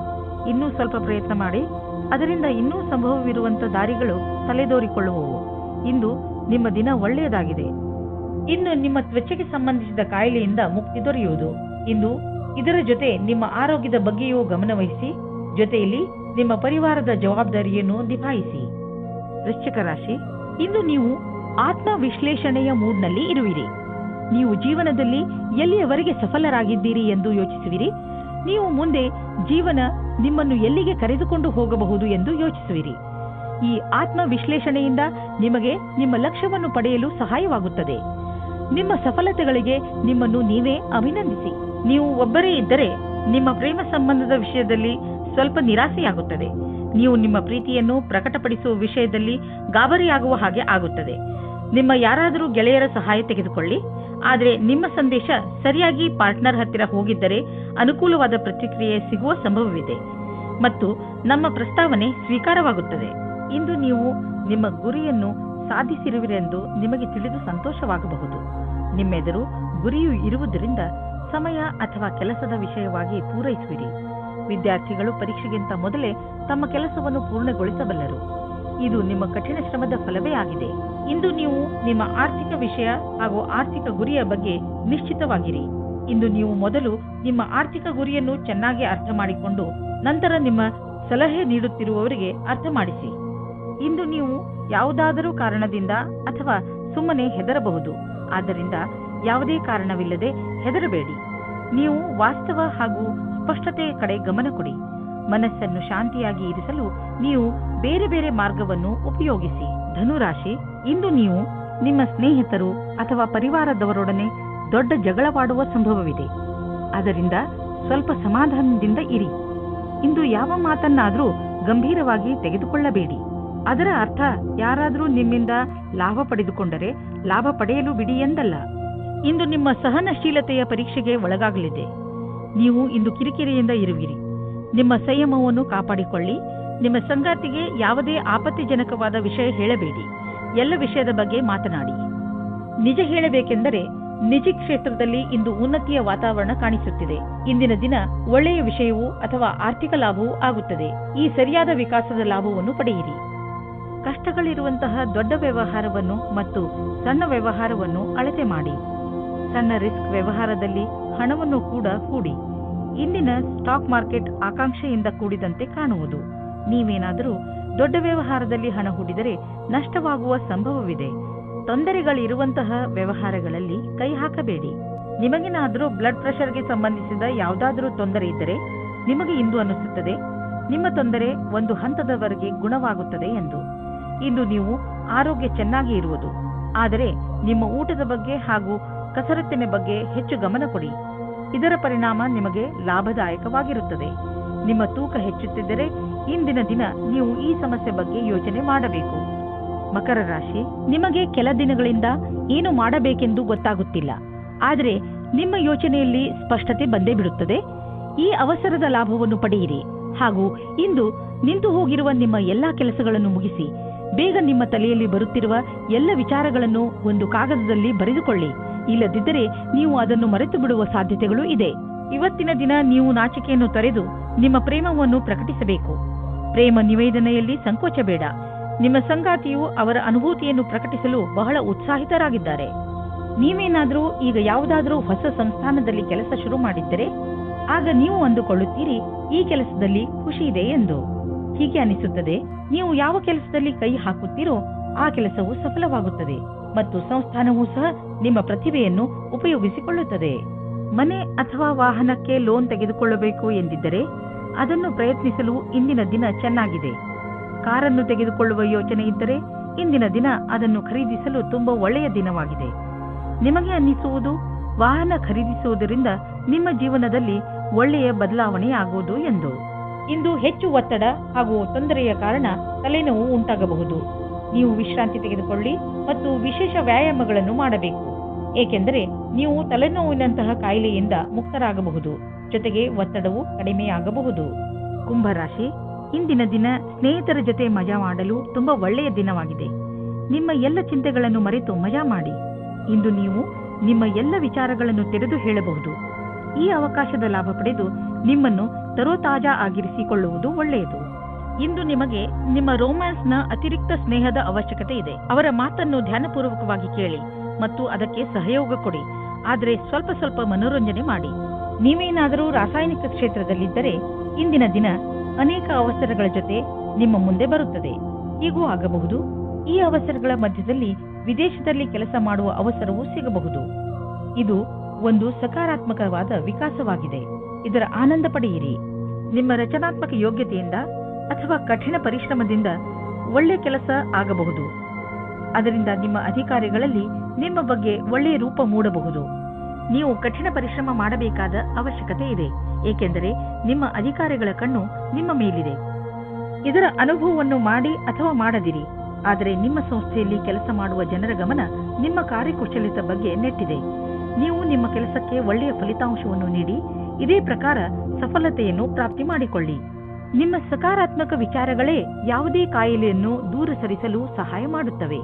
ಇನ್ನೂ ಸ್ವಲ್ಪ ಪ್ರಯತ್ನ ಮಾಡಿ, ಅದರಿಂದ ಇನ್ನೂ ಸಂಭವವಿರುವಂತಹ ದಾರಿಗಳು ತಲೆದೋರಿಕೊಳ್ಳುವವು. ಇಂದು ನಿಮ್ಮ ದಿನ ಒಳ್ಳೆಯದಾಗಿದೆ. ಇನ್ನು ನಿಮ್ಮ ತ್ವಚೆಗೆ ಸಂಬಂಧಿಸಿದ ಕಾಯಿಲೆಯಿಂದ ಮುಕ್ತಿ ದೊರೆಯುವುದು. ಇಂದು ಇದರ ಜೊತೆ ನಿಮ್ಮ ಆರೋಗ್ಯದ ಬಗ್ಗೆಯೂ ಗಮನವಹಿಸಿ, ಜೊತೆಯಲ್ಲಿ ನಿಮ್ಮ ಪರಿವಾರದ ಜವಾಬ್ದಾರಿಯನ್ನು ನಿಭಾಯಿಸಿ. ವೃಶ್ಚಿಕ ರಾಶಿ, ಇಂದು ನೀವು ಆತ್ಮ ವಿಶ್ಲೇಷಣೆಯ ಮೂಡ್ನಲ್ಲಿ ಇರುವಿರಿ. ನೀವು ಜೀವನದಲ್ಲಿ ಎಲ್ಲಿಯವರೆಗೆ ಸಫಲರಾಗಿದ್ದೀರಿ ಎಂದು ಯೋಚಿಸುವಿರಿ. ನೀವು ಮುಂದೆ ಜೀವನ ನಿಮ್ಮನ್ನು ಎಲ್ಲಿಗೆ ಕರೆದುಕೊಂಡು ಹೋಗಬಹುದು ಎಂದು ಯೋಚಿಸುವಿರಿ. ಈ ಆತ್ಮ ವಿಶ್ಲೇಷಣೆಯಿಂದ ನಿಮಗೆ ನಿಮ್ಮ ಲಕ್ಷ್ಯವನ್ನು ಪಡೆಯಲು ಸಹಾಯವಾಗುತ್ತದೆ. ನಿಮ್ಮ ಸಫಲತೆಗಳಿಗೆ ನಿಮ್ಮನ್ನು ನೀವೇ ಅಭಿನಂದಿಸಿ. ನೀವು ಒಬ್ಬರೇ ಇದ್ದರೆ ನಿಮ್ಮ ಪ್ರೇಮ ಸಂಬಂಧದ ವಿಷಯದಲ್ಲಿ ಸ್ವಲ್ಪ ನಿರಾಸೆಯಾಗುತ್ತದೆ. ನೀವು ನಿಮ್ಮ ಪ್ರೀತಿಯನ್ನು ಪ್ರಕಟಪಡಿಸುವ ವಿಷಯದಲ್ಲಿ ಗಾಬರಿಯಾಗುವ ಹಾಗೆ ಆಗುತ್ತದೆ. ನಿಮ್ಮ ಯಾರಾದರೂ ಗೆಳೆಯರ ಸಹಾಯ ತೆಗೆದುಕೊಳ್ಳಿ. ಆದರೆ ನಿಮ್ಮ ಸಂದೇಶ ಸರಿಯಾಗಿ ಪಾರ್ಟ್ನರ್ ಹತ್ತಿರ ಹೋಗಿದ್ದರೆ ಅನುಕೂಲವಾದ ಪ್ರತಿಕ್ರಿಯೆ ಸಿಗುವ ಸಂಭವವಿದೆ ಮತ್ತು ನಮ್ಮ ಪ್ರಸ್ತಾವನೆ ಸ್ವೀಕಾರವಾಗುತ್ತದೆ. ಇಂದು ನೀವು ನಿಮ್ಮ ಗುರಿಯನ್ನು ಸಾಧಿಸಿರುವಿರೆಂದು ನಿಮಗೆ ತಿಳಿದು ಸಂತೋಷವಾಗಬಹುದು. ನಿಮ್ಮೆದುರು ಗುರಿಯು ಇರುವುದರಿಂದ ಸಮಯ ಅಥವಾ ಕೆಲಸದ ವಿಷಯವಾಗಿ ಪೂರೈಸುವಿರಿ. ವಿದ್ಯಾರ್ಥಿಗಳು ಪರೀಕ್ಷೆಗಿಂತ ಮೊದಲೇ ತಮ್ಮ ಕೆಲಸವನ್ನು ಪೂರ್ಣಗೊಳಿಸಬಲ್ಲರು. ಇದು ನಿಮ್ಮ ಕಠಿಣ ಶ್ರಮದ ಫಲವೇ ಆಗಿದೆ. ಇಂದು ನೀವು ನಿಮ್ಮ ಆರ್ಥಿಕ ವಿಷಯ ಹಾಗೂ ಆರ್ಥಿಕ ಗುರಿಯ ಬಗ್ಗೆ ನಿಶ್ಚಿತವಾಗಿರಿ. ಇಂದು ನೀವು ಮೊದಲು ನಿಮ್ಮ ಆರ್ಥಿಕ ಗುರಿಯನ್ನು ಚೆನ್ನಾಗಿ ಅರ್ಥ ಮಾಡಿಕೊಂಡು ನಂತರ ನಿಮ್ಮ ಸಲಹೆ ನೀಡುತ್ತಿರುವವರಿಗೆ ಅರ್ಥ ಮಾಡಿಸಿ. ಇಂದು ನೀವು ಯಾವುದಾದರೂ ಕಾರಣದಿಂದ ಅಥವಾ ಸುಮ್ಮನೆ ಹೆದರಬಹುದು. ಆದ್ದರಿಂದ ಯಾವುದೇ ಕಾರಣವಿಲ್ಲದೆ ಹೆದರಬೇಡಿ. ನೀವು ವಾಸ್ತವ ಹಾಗೂ ಸ್ಪಷ್ಟತೆಯ ಕಡೆ ಗಮನ ಕೊಡಿ. ಮನಸ್ಸನ್ನು ಶಾಂತಿಯಾಗಿ ಇರಿಸಲು ನೀವು ಬೇರೆ ಬೇರೆ ಮಾರ್ಗವನ್ನು ಉಪಯೋಗಿಸಿ. ಧನುರಾಶಿ, ಇಂದು ನೀವು ನಿಮ್ಮ ಸ್ನೇಹಿತರು ಅಥವಾ ಪರಿವಾರದವರೊಡನೆ ದೊಡ್ಡ ಜಗಳವಾಡುವ ಸಂಭವವಿದೆ. ಅದರಿಂದ ಸ್ವಲ್ಪ ಸಮಾಧಾನದಿಂದ ಇರಿ. ಇಂದು ಯಾವ ಮಾತನ್ನಾದರೂ ಗಂಭೀರವಾಗಿ ತೆಗೆದುಕೊಳ್ಳಬೇಡಿ. ಅದರ ಅರ್ಥ ಯಾರಾದರೂ ನಿಮ್ಮಿಂದ ಲಾಭ ಪಡೆದುಕೊಂಡರೆ ಲಾಭ ಪಡೆಯಲು ಬಿಡಿ ಎಂದಲ್ಲ. ಇಂದು ನಿಮ್ಮ ಸಹನಶೀಲತೆಯ ಪರೀಕ್ಷೆಗೆ ಒಳಗಾಗಲಿದೆ. ನೀವು ಇಂದು ಕಿರಿಕಿರಿಯಿಂದ ಇರುವಿರಿ. ನಿಮ್ಮ ಸಂಯಮವನ್ನು ಕಾಪಾಡಿಕೊಳ್ಳಿ. ನಿಮ್ಮ ಸಂಗಾತಿಗೆ ಯಾವುದೇ ಆಪತ್ತಿಜನಕವಾದ ವಿಷಯ ಹೇಳಬೇಡಿ. ಎಲ್ಲ ವಿಷಯದ ಬಗ್ಗೆ ಮಾತನಾಡಿ. ನಿಜ ಹೇಳಬೇಕೆಂದರೆ ನಿಜ ಕ್ಷೇತ್ರದಲ್ಲಿ ಇಂದು ಉನ್ನತಿಯ ವಾತಾವರಣ ಕಾಣಿಸುತ್ತಿದೆ. ಇಂದಿನ ದಿನ ಒಳ್ಳೆಯ ವಿಷಯವೂ ಅಥವಾ ಆರ್ಥಿಕ ಲಾಭವೂ ಆಗುತ್ತದೆ. ಈ ಸರಿಯಾದ ವಿಕಾಸದ ಲಾಭವನ್ನು ಪಡೆಯಿರಿ. ಕಷ್ಟಗಳಿರುವಂತಹ ದೊಡ್ಡ ವ್ಯವಹಾರವನ್ನು ಮತ್ತು ಸಣ್ಣ ವ್ಯವಹಾರವನ್ನು ಅಳತೆ ಮಾಡಿ. ಸಣ್ಣ ರಿಸ್ಕ್ ವ್ಯವಹಾರದಲ್ಲಿ ಹಣವನ್ನು ಕೂಡ ಹೂಡಿ. ಇಂದಿನ ಸ್ಟಾಕ್ ಮಾರ್ಕೆಟ್ ಆಕಾಂಕ್ಷೆಯಿಂದ ಕೂಡಿದಂತೆ ಕಾಣುವುದು. ನೀವೇನಾದರೂ ದೊಡ್ಡ ವ್ಯವಹಾರದಲ್ಲಿ ಹಣ ಹೂಡಿದರೆ ನಷ್ಟವಾಗುವ ಸಂಭವವಿದೆ. ತೊಂದರೆಗಳಿರುವಂತಹ ವ್ಯವಹಾರಗಳಲ್ಲಿ ಕೈ ಹಾಕಬೇಡಿ. ನಿಮಗೇನಾದರೂ ಬ್ಲಡ್ ಪ್ರೆಷರ್ಗೆ ಸಂಬಂಧಿಸಿದ ಯಾವುದಾದರೂ ತೊಂದರೆ ಇದ್ದರೆ ನಿಮಗೆ ಇಂದು ಅನ್ನಿಸುತ್ತದೆ ನಿಮ್ಮ ತೊಂದರೆ ಒಂದು ಹಂತದವರೆಗೆ ಗುಣವಾಗುತ್ತದೆ ಎಂದು. ಇಂದು ನೀವು ಆರೋಗ್ಯ ಚೆನ್ನಾಗಿ ಇರುವುದು. ಆದರೆ ನಿಮ್ಮ ಊಟದ ಬಗ್ಗೆ ಹಾಗೂ ಕಸರತ್ತಿನ ಬಗ್ಗೆ ಹೆಚ್ಚು ಗಮನ ಕೊಡಿ. ಇದರ ಪರಿಣಾಮ ನಿಮಗೆ ಲಾಭದಾಯಕವಾಗಿರುತ್ತದೆ. ನಿಮ್ಮ ತೂಕ ಹೆಚ್ಚುತ್ತಿದ್ದರೆ ಇಂದಿನ ದಿನ ನೀವು ಈ ಸಮಸ್ಯೆ ಬಗ್ಗೆ ಯೋಚನೆ ಮಾಡಬೇಕು. ಮಕರ ರಾಶಿ, ನಿಮಗೆ ಕೆಲ ದಿನಗಳಿಂದ ಏನು ಮಾಡಬೇಕೆಂದು ಗೊತ್ತಾಗುತ್ತಿಲ್ಲ. ಆದರೆ ನಿಮ್ಮ ಯೋಚನೆಯಲ್ಲಿ ಸ್ಪಷ್ಟತೆ ಬಂದೇ ಬಿಡುತ್ತದೆ. ಈ ಅವಸರದ ಲಾಭವನ್ನು ಪಡೆಯಿರಿ ಹಾಗೂ ಇಂದು ನಿಂತು ಹೋಗಿರುವ ನಿಮ್ಮ ಎಲ್ಲಾ ಕೆಲಸಗಳನ್ನು ಮುಗಿಸಿ ಬೇಗ ನಿಮ್ಮ ತಲೆಯಲ್ಲಿ ಬರುತ್ತಿರುವ ಎಲ್ಲ ವಿಚಾರಗಳನ್ನು ಒಂದು ಕಾಗದದಲ್ಲಿ ಬರೆದುಕೊಳ್ಳಿ. ಇಲ್ಲದಿದ್ದರೆ ನೀವು ಅದನ್ನು ಮರೆತು ಬಿಡುವ ಸಾಧ್ಯತೆಗಳು ಇದೆ. ಇವತ್ತಿನ ದಿನ ನೀವು ನಾಚಿಕೆಯನ್ನು ತೊರೆದು ನಿಮ್ಮ ಪ್ರೇಮವನ್ನು ಪ್ರಕಟಿಸಬೇಕು. ಪ್ರೇಮ ನಿವೇದನೆಯಲ್ಲಿ ಸಂಕೋಚ ಬೇಡ. ನಿಮ್ಮ ಸಂಗಾತಿಯು ಅವರ ಅನುಭೂತಿಯನ್ನು ಪ್ರಕಟಿಸಲು ಬಹಳ ಉತ್ಸಾಹಿತರಾಗಿದ್ದಾರೆ. ನೀವೇನಾದರೂ ಈಗ ಯಾವುದಾದರೂ ಹೊಸ ಸಂಸ್ಥಾನದಲ್ಲಿ ಕೆಲಸ ಶುರು ಮಾಡಿದ್ದರೆ ಆಗ ನೀವು ಅಂದುಕೊಳ್ಳುತ್ತೀರಿ ಈ ಕೆಲಸದಲ್ಲಿ ಖುಷಿ ಇದೆ ಎಂದು. ಹೀಗೆ ಅನಿಸುತ್ತದೆ, ನೀವು ಯಾವ ಕೆಲಸದಲ್ಲಿ ಕೈ ಹಾಕುತ್ತೀರೋ ಆ ಕೆಲಸವು ಸಫಲವಾಗುತ್ತದೆ ಮತ್ತು ಸಂಸ್ಥಾನವೂ ಸಹ ನಿಮ್ಮ ಪ್ರತಿಭೆಯನ್ನು ಉಪಯೋಗಿಸಿಕೊಳ್ಳುತ್ತದೆ. ಮನೆ ಅಥವಾ ವಾಹನಕ್ಕೆ ಲೋನ್ ತೆಗೆದುಕೊಳ್ಳಬೇಕು ಎಂದಿದ್ದರೆ ಅದನ್ನು ಪ್ರಯತ್ನಿಸಲು ಇಂದಿನ ದಿನ ಚೆನ್ನಾಗಿದೆ. ಕಾರನ್ನು ತೆಗೆದುಕೊಳ್ಳುವ ಯೋಚನೆ ಇದ್ದರೆ ಇಂದಿನ ದಿನ ಅದನ್ನು ಖರೀದಿಸಲು ತುಂಬಾ ಒಳ್ಳೆಯ ದಿನವಾಗಿದೆ. ನಿಮಗೆ ಅನ್ನಿಸುವುದು ವಾಹನ ಖರೀದಿಸುವುದರಿಂದ ನಿಮ್ಮ ಜೀವನದಲ್ಲಿ ಒಳ್ಳೆಯ ಬದಲಾವಣೆ ಆಗುವುದು ಎಂದು. ಇಂದು ಹೆಚ್ಚು ಒತ್ತಡ ಹಾಗೂ ತೊಂದರೆಯ ಕಾರಣ ತಲೆನೋವು ಉಂಟಾಗಬಹುದು. ನೀವು ವಿಶ್ರಾಂತಿ ತೆಗೆದುಕೊಳ್ಳಿ ಮತ್ತು ವಿಶೇಷ ವ್ಯಾಯಾಮಗಳನ್ನು ಮಾಡಬೇಕು, ಏಕೆಂದರೆ ನೀವು ತಲೆನೋವಿನಂತಹ ಕಾಯಿಲೆಯಿಂದ ಮುಕ್ತರಾಗಬಹುದು. ಜೊತೆಗೆ ಒತ್ತಡವು ಕಡಿಮೆಯಾಗಬಹುದು. ಕುಂಭರಾಶಿ, ಇಂದಿನ ದಿನ ಸ್ನೇಹಿತರ ಜೊತೆ ಮಜಾ ಮಾಡಲು ತುಂಬಾ ಒಳ್ಳೆಯ ದಿನವಾಗಿದೆ. ನಿಮ್ಮ ಎಲ್ಲ ಚಿಂತೆಗಳನ್ನು ಮರೆತು ಮಜಾ ಮಾಡಿ. ಇಂದು ನೀವು ನಿಮ್ಮ ಎಲ್ಲ ವಿಚಾರಗಳನ್ನು ತೆರೆದು ಹೇಳಬಹುದು. ಈ ಅವಕಾಶದ ಲಾಭ ಪಡೆದು ನಿಮ್ಮನ್ನು ತರೋತಾಜಾ ಆಗಿರಿಸಿಕೊಳ್ಳುವುದು ಒಳ್ಳೆಯದು. ಇಂದು ನಿಮಗೆ ನಿಮ್ಮ ರೋಮ್ಯಾನ್ಸ್ನ ಅತಿರಿಕ್ತ ಸ್ನೇಹದ ಅವಶ್ಯಕತೆ ಇದೆ. ಅವರ ಮಾತನ್ನು ಧ್ಯಾನಪೂರ್ವಕವಾಗಿ ಕೇಳಿ ಮತ್ತು ಅದಕ್ಕೆ ಸಹಯೋಗ ಕೊಡಿ. ಆದರೆ ಸ್ವಲ್ಪ ಸ್ವಲ್ಪ ಮನೋರಂಜನೆ ಮಾಡಿ. ನೀವೇನಾದರೂ ರಾಸಾಯನಿಕ ಕ್ಷೇತ್ರದಲ್ಲಿದ್ದರೆ ಇಂದಿನ ದಿನ ಅನೇಕ ಅವಸರಗಳ ಜೊತೆ ನಿಮ್ಮ ಮುಂದೆ ಬರುತ್ತದೆ. ಹೀಗೂ ಆಗಬಹುದು, ಈ ಅವಸರಗಳ ಮಧ್ಯದಲ್ಲಿ ವಿದೇಶದಲ್ಲಿ ಕೆಲಸ ಮಾಡುವ ಅವಸರವೂ ಸಿಗಬಹುದು. ಇದು ಒಂದು ಸಕಾರಾತ್ಮಕವಾದ ವಿಕಾಸವಾಗಿದೆ. ಇದರ ಆನಂದ ಪಡೆಯಿರಿ. ನಿಮ್ಮ ರಚನಾತ್ಮಕ ಯೋಗ್ಯತೆಯಿಂದ ಅಥವಾ ಕಠಿಣ ಪರಿಶ್ರಮದಿಂದ ಒಳ್ಳೆ ಕೆಲಸ ಆಗಬಹುದು. ಅದರಿಂದ ನಿಮ್ಮ ಅಧಿಕಾರಿಗಳಲ್ಲಿ ನಿಮ್ಮ ಬಗ್ಗೆ ಒಳ್ಳೆಯ ರೂಪ ಮೂಡಬಹುದು. ನೀವು ಕಠಿಣ ಪರಿಶ್ರಮ ಮಾಡಬೇಕಾದ ಅವಶ್ಯಕತೆ ಇದೆ, ಏಕೆಂದರೆ ನಿಮ್ಮ ಅಧಿಕಾರಿಗಳ ಕಣ್ಣು ನಿಮ್ಮ ಮೇಲಿದೆ. ಇದರ ಅನುಭವವನ್ನು ಮಾಡಿ ಅಥವಾ ಮಾಡದಿರಿ, ಆದರೆ ನಿಮ್ಮ ಸಂಸ್ಥೆಯಲ್ಲಿ ಕೆಲಸ ಮಾಡುವ ಜನರ ಗಮನ ನಿಮ್ಮ ಕಾರ್ಯಕುಶಲತೆ ಬಗ್ಗೆ ನೆಟ್ಟಿದೆ. ನೀವು ನಿಮ್ಮ ಕೆಲಸಕ್ಕೆ ಒಳ್ಳೆಯ ಫಲಿತಾಂಶವನ್ನು ನೀಡಿ ಇದೇ ಪ್ರಕಾರ ಸಫಲತೆಯನ್ನು ಪ್ರಾಪ್ತಿ ಮಾಡಿಕೊಳ್ಳಿ. ನಿಮ್ಮ ಸಕಾರಾತ್ಮಕ ವಿಚಾರಗಳೇ ಯಾವುದೇ ಕಾಯಿಲೆಯನ್ನು ದೂರ ಸರಿಸಲು ಸಹಾಯ ಮಾಡುತ್ತವೆ.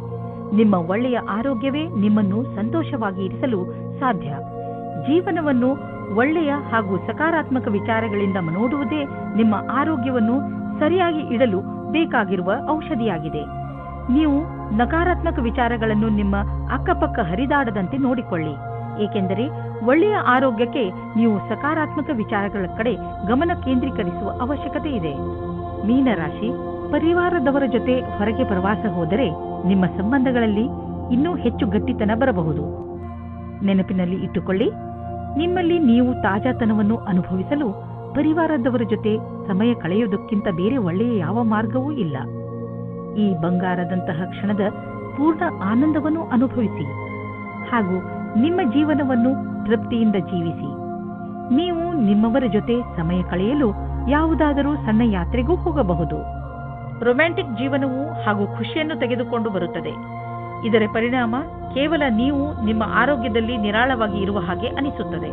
ನಿಮ್ಮ ಒಳ್ಳೆಯ ಆರೋಗ್ಯವೇ ನಿಮ್ಮನ್ನು ಸಂತೋಷವಾಗಿ ಇರಿಸಲು ಸಾಧ್ಯ. ಜೀವನವನ್ನು ಒಳ್ಳೆಯ ಹಾಗೂ ಸಕಾರಾತ್ಮಕ ವಿಚಾರಗಳಿಂದ ನೋಡುವುದೇ ನಿಮ್ಮ ಆರೋಗ್ಯವನ್ನು ಸರಿಯಾಗಿ ಇಡಲು ಬೇಕಾಗಿರುವ ಔಷಧಿಯಾಗಿದೆ. ನೀವು ನಕಾರಾತ್ಮಕ ವಿಚಾರಗಳನ್ನು ನಿಮ್ಮ ಅಕ್ಕಪಕ್ಕ ಹರಿದಾಡದಂತೆ ನೋಡಿಕೊಳ್ಳಿ, ಏಕೆಂದರೆ ಒಳ್ಳೆಯ ಆರೋಗ್ಯಕ್ಕೆ ನೀವು ಸಕಾರಾತ್ಮಕ ವಿಚಾರಗಳ ಕಡೆ ಗಮನ ಕೇಂದ್ರೀಕರಿಸುವ ಅವಶ್ಯಕತೆ ಇದೆ. ಮೀನರಾಶಿ, ಪರಿವಾರದವರ ಜೊತೆ ಹೊರಗೆ ಪ್ರವಾಸ ಹೋದರೆ ನಿಮ್ಮ ಸಂಬಂಧಗಳಲ್ಲಿ ಇನ್ನೂ ಹೆಚ್ಚು ಗಟ್ಟಿತನ ಬರಬಹುದು. ನೆನಪಿನಲ್ಲಿ ಇಟ್ಟುಕೊಳ್ಳಿ, ನಿಮ್ಮಲ್ಲಿ ನೀವು ತಾಜಾತನವನ್ನು ಅನುಭವಿಸಲು ಪರಿವಾರದವರ ಜೊತೆ ಸಮಯ ಕಳೆಯುವುದಕ್ಕಿಂತ ಬೇರೆ ಒಳ್ಳೆಯ ಯಾವ ಮಾರ್ಗವೂ ಇಲ್ಲ. ಈ ಬಂಗಾರದಂತಹ ಕ್ಷಣದ ಪೂರ್ಣ ಆನಂದವನ್ನು ಅನುಭವಿಸಿ ಹಾಗೂ ನಿಮ್ಮ ಜೀವನವನ್ನು ತೃಪ್ತಿಯಿಂದ ಜೀವಿಸಿ. ನೀವು ನಿಮ್ಮವರ ಜೊತೆ ಸಮಯ ಕಳೆಯಲು ಯಾವುದಾದರೂ ಸಣ್ಣ ಯಾತ್ರೆಗೂ ಹೋಗಬಹುದು. ರೊಮ್ಯಾಂಟಿಕ್ ಜೀವನವು ಹಾಗೂ ಖುಷಿಯನ್ನು ತೆಗೆದುಕೊಂಡು ಬರುತ್ತದೆ. ಇದರ ಪರಿಣಾಮ ಕೇವಲ ನೀವು ನಿಮ್ಮ ಆರೋಗ್ಯದಲ್ಲಿ ನಿರಾಳವಾಗಿ ಇರುವ ಹಾಗೆ ಅನಿಸುತ್ತದೆ.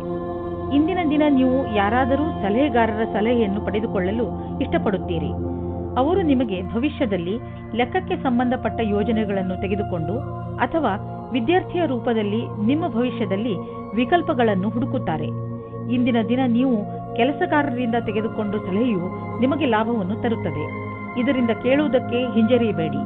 ಇಂದಿನ ದಿನ ನೀವು ಯಾರಾದರೂ ಸಲಹೆಗಾರರ ಸಲಹೆಯನ್ನು ಪಡೆದುಕೊಳ್ಳಲು ಇಷ್ಟಪಡುತ್ತೀರಿ. ಅವರು ನಿಮಗೆ ಭವಿಷ್ಯದಲ್ಲಿ ಲೆಕ್ಕಕ್ಕೆ ಸಂಬಂಧಪಟ್ಟ ಯೋಜನೆಗಳನ್ನು ತೆಗೆದುಕೊಂಡು ಅಥವಾ ವಿದ್ಯಾರ್ಥಿಯ ರೂಪದಲ್ಲಿ ನಿಮ್ಮ ಭವಿಷ್ಯದಲ್ಲಿ ವಿಕಲ್ಪಗಳನ್ನು ಹುಡುಕುತ್ತಾರೆ. ಇಂದಿನ ದಿನ ನೀವು ಕೆಲಸಗಾರರಿಂದ ತೆಗೆದುಕೊಂಡು ಸಲಹೆಯು ನಿಮಗೆ ಲಾಭವನ್ನು ತರುತ್ತದೆ. ಇದರಿಂದ ಕೇಳುವುದಕ್ಕೆ ಹಿಂಜರಿಯಬೇಡಿ.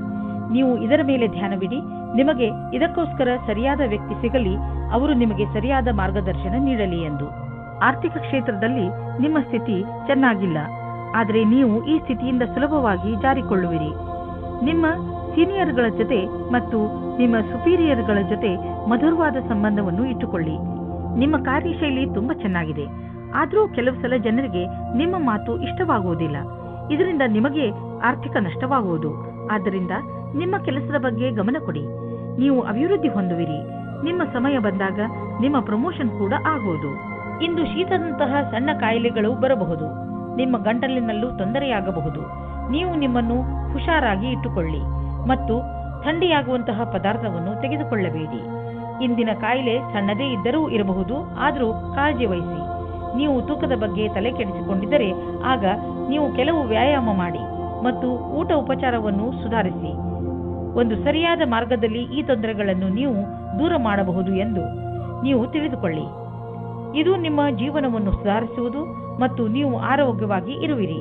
ನೀವು ಇದರ ಮೇಲೆ ಧ್ಯಾನವಿಡಿ. ನಿಮಗೆ ಇದಕ್ಕೋಸ್ಕರ ಸರಿಯಾದ ವ್ಯಕ್ತಿ ಸಿಗಲಿ, ಅವರು ನಿಮಗೆ ಸರಿಯಾದ ಮಾರ್ಗದರ್ಶನ ನೀಡಲಿ ಎಂದು. ಆರ್ಥಿಕ ಕ್ಷೇತ್ರದಲ್ಲಿ ನಿಮ್ಮ ಸ್ಥಿತಿ ಚೆನ್ನಾಗಿಲ್ಲ, ಆದರೆ ನೀವು ಈ ಸ್ಥಿತಿಯಿಂದ ಸುಲಭವಾಗಿ ಜಾರಿಕೊಳ್ಳುವಿರಿ. ನಿಮ್ಮ ಸೀನಿಯರ್ಗಳ ಜೊತೆ ಮತ್ತು ನಿಮ್ಮ ಸುಪೀರಿಯರ್ಗಳ ಜೊತೆ ಮಧುರವಾದ ಸಂಬಂಧವನ್ನು ಇಟ್ಟುಕೊಳ್ಳಿ. ನಿಮ್ಮ ಕಾರ್ಯಶೈಲಿ ತುಂಬಾ ಚೆನ್ನಾಗಿದೆ, ಆದರೂ ಕೆಲವು ಸಲ ಜನರಿಗೆ ನಿಮ್ಮ ಮಾತು ಇಷ್ಟವಾಗುವುದಿಲ್ಲ. ಇದರಿಂದ ನಿಮಗೆ ಆರ್ಥಿಕ ನಷ್ಟವಾಗುವುದು. ಆದ್ದರಿಂದ ನಿಮ್ಮ ಕೆಲಸದ ಬಗ್ಗೆ ಗಮನ ಕೊಡಿ. ನೀವು ಅಭಿವೃದ್ಧಿ ಹೊಂದುವಿರಿ. ನಿಮ್ಮ ಸಮಯ ಬಂದಾಗ ನಿಮ್ಮ ಪ್ರಮೋಷನ್ ಕೂಡ ಆಗುವುದು. ಇಂದು ಶೀತದಂತಹ ಸಣ್ಣ ಕಾಯಿಲೆಗಳು ಬರಬಹುದು. ನಿಮ್ಮ ಗಂಟಲಿನಲ್ಲೂ ತೊಂದರೆಯಾಗಬಹುದು. ನೀವು ನಿಮ್ಮನ್ನು ಹುಷಾರಾಗಿ ಇಟ್ಟುಕೊಳ್ಳಿ ಮತ್ತು ಥಂಡಿಯಾಗುವಂತಹ ಪದಾರ್ಥವನ್ನು ತೆಗೆದುಕೊಳ್ಳಬೇಡಿ. ಇಂದಿನ ಕಾಯಿಲೆ ಸಣ್ಣದೇ ಇದ್ದರೂ ಇರಬಹುದು, ಆದರೂ ಕಾಳಜಿ ವಹಿಸಿ. ನೀವು ತೂಕದ ಬಗ್ಗೆ ತಲೆ ಕೆಡಿಸಿಕೊಂಡಿದ್ದರೆ ಆಗ ನೀವು ಕೆಲವು ವ್ಯಾಯಾಮ ಮಾಡಿ ಮತ್ತು ಊಟ ಉಪಚಾರವನ್ನು ಸುಧಾರಿಸಿ. ಒಂದು ಸರಿಯಾದ ಮಾರ್ಗದಲ್ಲಿ ಈ ತೊಂದರೆಗಳನ್ನು ನೀವು ದೂರ ಮಾಡಬಹುದು ಎಂದು ನೀವು ತಿಳಿದುಕೊಳ್ಳಿ. ಇದು ನಿಮ್ಮ ಜೀವನವನ್ನು ಸುಧಾರಿಸುವುದು ಮತ್ತು ನೀವು ಆರೋಗ್ಯವಾಗಿ ಇರುವಿರಿ.